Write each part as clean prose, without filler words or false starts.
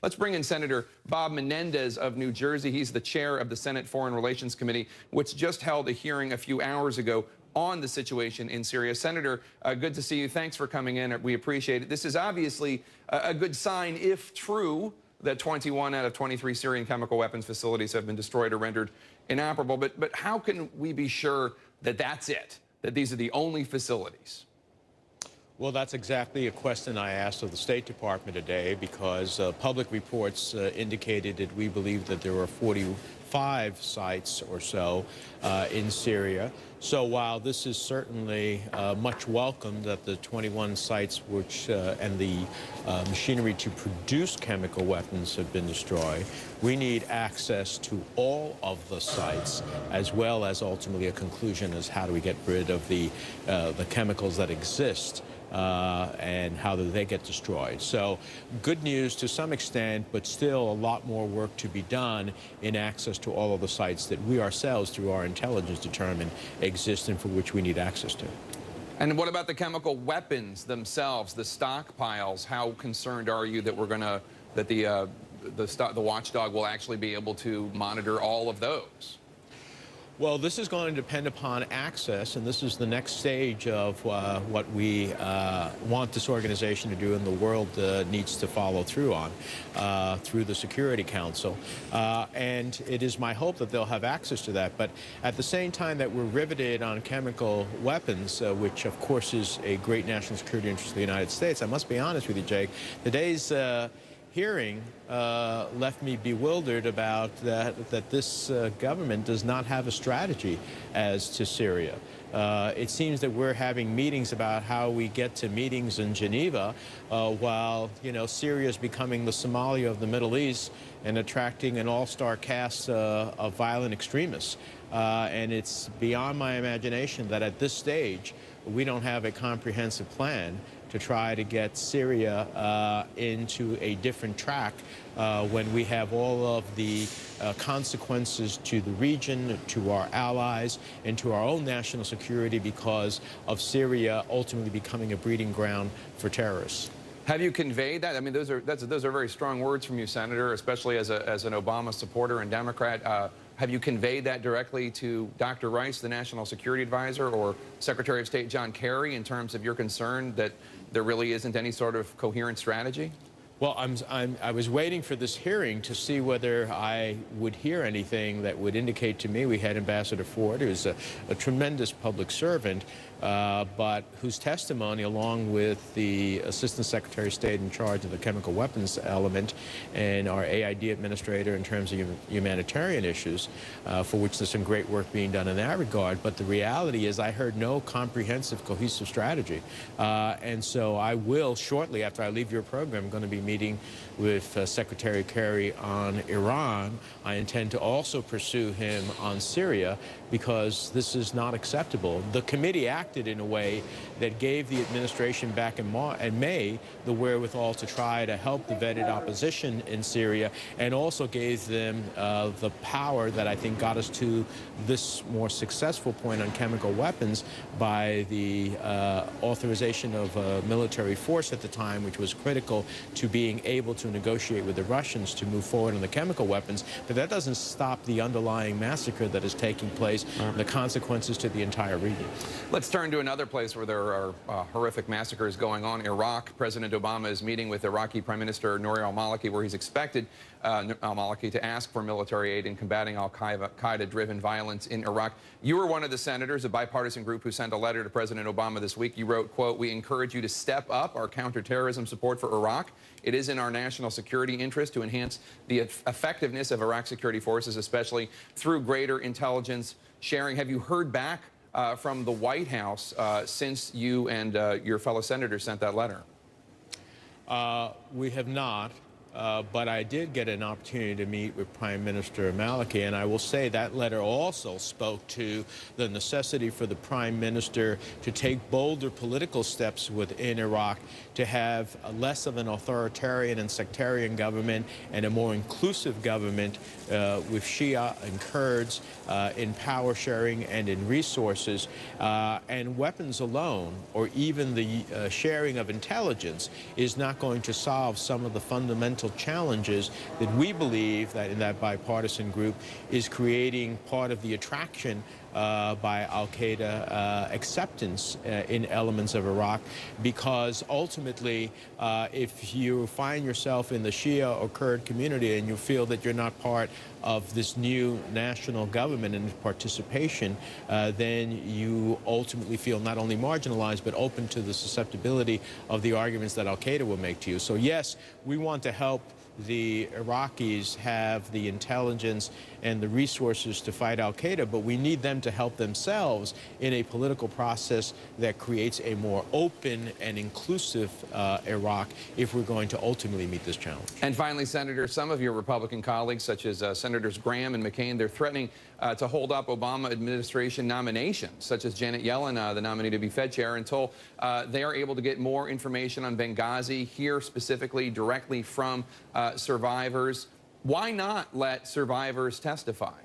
Let's bring in Senator Bob Menendez of New Jersey. He's the chair of the Senate Foreign Relations Committee, which just held a hearing a few hours ago on the situation in Syria. Senator, good to see you. Thanks for coming in. We appreciate it. This is obviously a good sign, if true, that 21 out of 23 Syrian chemical weapons facilities have been destroyed or rendered inoperable. But how can we be sure that that's it, that these are the only facilities? Well, that's exactly a question I asked of the State Department today, because public reports indicated that we believe that there were 45 sites or so in Syria. So while this is certainly much welcome that the 21 sites which and the machinery to produce chemical weapons have been destroyed, we need access to all of the sites, as well as ultimately a conclusion as how do we get rid of the chemicals that exist. And how do they get destroyed. So good news to some extent, but still a lot more work to be done in access to all of the sites that we ourselves, through our intelligence, determine exist and for which we need access to. And what about the chemical weapons themselves, the stockpiles? How concerned are you that we're going to, that the watchdog will actually be able to monitor all of those? Well, this is going to depend upon access, and this is the next stage of what we want this organization to do and the world needs to follow through on through the Security Council. And it is my hope that they'll have access to that. But at the same time that we're riveted on chemical weapons, which of course is a great national security interest of the United States, I must be honest with you, Jake, today's hearing left me bewildered about that this government does not have a strategy as to Syria. It seems that we're having meetings about how we get to meetings in Geneva while, Syria is becoming the Somalia of the Middle East and attracting an all-star cast of violent extremists. And it's beyond my imagination that at this stage we don't have a comprehensive plan to try to get Syria into a different track when we have all of the consequences to the region, to our allies, and to our own national security because of Syria ultimately becoming a breeding ground for terrorists. Have you conveyed that? I mean, those are very strong words from you, Senator, especially as an Obama supporter and Democrat. Have you conveyed that directly to Dr. Rice, the National Security Advisor, or Secretary of State John Kerry in terms of your concern that there really isn't any sort of coherent strategy? Well, I was waiting for this hearing to see whether I would hear anything that would indicate to me. We had Ambassador Ford, who's a tremendous public servant, but whose testimony, along with the Assistant Secretary of State in charge of the chemical weapons element and our AID administrator in terms of humanitarian issues, for which there's some great work being done in that regard. But the reality is I heard no comprehensive, cohesive strategy. And so I will, shortly after I leave your program, going to be meeting with Secretary Kerry on Iran. I intend to also pursue him on Syria because this is not acceptable. The committee acted in a way that gave the administration back in May the wherewithal to try to help the vetted opposition in Syria, and also gave them the power that I think got us to this more successful point on chemical weapons by the authorization of a military force at the time, which was critical to being able to negotiate with the Russians to move forward on the chemical weapons. But that doesn't stop the underlying massacre that is taking place, the consequences to the entire region. Let's turn to another place where there are horrific massacres going on, Iraq. President Obama is meeting with Iraqi Prime Minister Nouri al-Maliki, where he's expected al-Maliki to ask for military aid in combating al-Qaeda-driven violence in Iraq. You were one of the senators, a bipartisan group, who sent a letter to President Obama this week. You wrote, quote, "We encourage you to step up our counterterrorism support for Iraq. It is in our national security interest to enhance the effectiveness of Iraq's security forces, especially through greater intelligence sharing." Have you heard back from the White House since you and your fellow senators sent that letter? We have not. But I did get an opportunity to meet with Prime Minister Maliki, and I will say that letter also spoke to the necessity for the Prime Minister to take bolder political steps within Iraq to have less of an authoritarian and sectarian government and a more inclusive government with Shia and Kurds in power sharing and in resources. And weapons alone, or even the sharing of intelligence, is not going to solve some of the fundamental fundamental challenges that we believe that in that bipartisan group is creating part of the attraction by al-Qaeda acceptance in elements of Iraq, because ultimately if you find yourself in the Shia or Kurd community and you feel that you're not part of this new national government and participation, then you ultimately feel not only marginalized but open to the susceptibility of the arguments that al-Qaeda will make to you. So yes, we want to help the Iraqis have the intelligence and the resources to fight al-Qaeda, but we need them to help themselves in a political process that creates a more open and inclusive Iraq if we're going to ultimately meet this challenge. And finally, Senator, some of your Republican colleagues, such as Senators Graham and McCain, they're threatening to hold up Obama administration nominations, such as Janet Yellen, the nominee to be Fed chair, until they are able to get more information on Benghazi, hear specifically directly from survivors. Why not let survivors testify?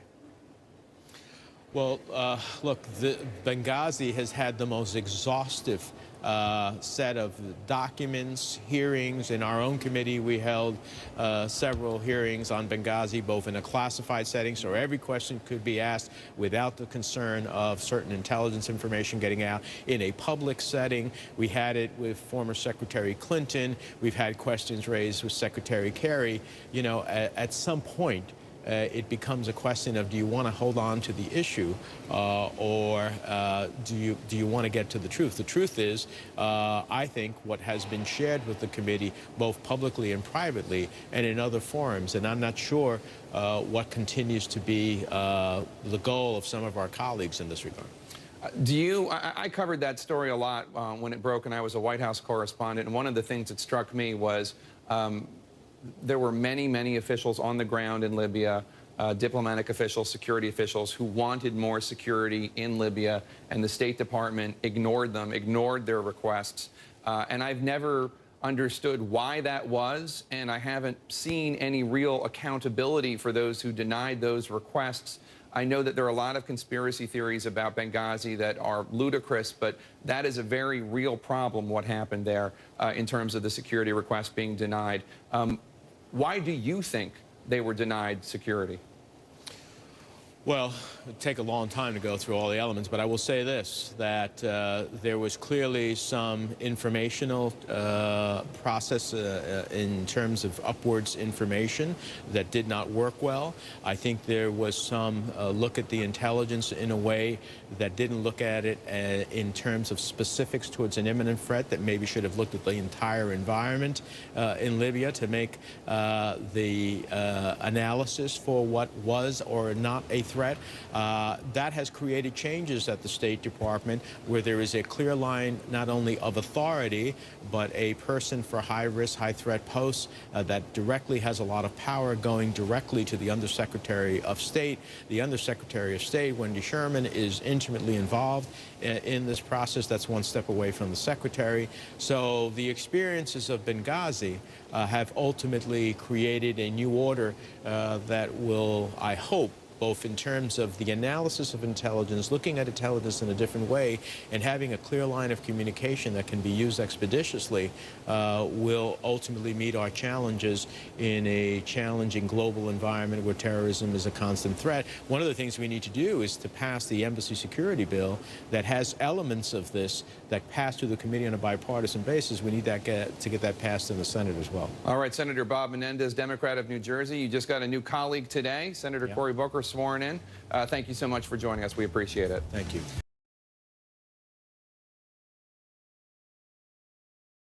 Well, look, Benghazi has had the most exhaustive set of documents, hearings. In our own committee, we held several hearings on Benghazi, both in a classified setting, so every question could be asked without the concern of certain intelligence information getting out. In a public setting, we had it with former Secretary Clinton. We've had questions raised with Secretary Kerry. You know, at some point, it becomes a question of, do you want to hold on to the issue or do you want to get to the truth? The truth is, I think what has been shared with the committee, both publicly and privately and in other forums, and I'm not sure what continues to be the goal of some of our colleagues in this regard. I covered that story a lot when it broke and I was a White House correspondent, and one of the things that struck me was there were many, many officials on the ground in Libya, diplomatic officials, security officials, who wanted more security in Libya, and the State Department ignored them, ignored their requests. And I've never understood why that was, and I haven't seen any real accountability for those who denied those requests. I know that there are a lot of conspiracy theories about Benghazi that are ludicrous, but that is a very real problem, what happened there in terms of the security request being denied. Why do you think they were denied security? Well, it would take a long time to go through all the elements, but I will say this, that there was clearly some informational process in terms of upwards information that did not work well. I think there was some look at the intelligence in a way that didn't look at it in terms of specifics towards an imminent threat, that maybe should have looked at the entire environment in Libya to make the analysis for what was or not a threat. That has created changes at the State Department where there is a clear line not only of authority, but a person for high-risk, high-threat posts that directly has a lot of power going directly to the Undersecretary of State. The Undersecretary of State, Wendy Sherman, is intimately involved in this process. That's one step away from the Secretary. So the experiences of Benghazi have ultimately created a new order that will, I hope, both in terms of the analysis of intelligence, looking at intelligence in a different way, and having a clear line of communication that can be used expeditiously, will ultimately meet our challenges in a challenging global environment where terrorism is a constant threat. One of the things we need to do is to pass the Embassy Security Bill that has elements of this that pass through the committee on a bipartisan basis. We need that to get that passed in the Senate as well. All right, Senator Bob Menendez, Democrat of New Jersey. You just got a new colleague today, Senator Cory Booker, sworn in. Thank you so much for joining us. We appreciate it. Thank you.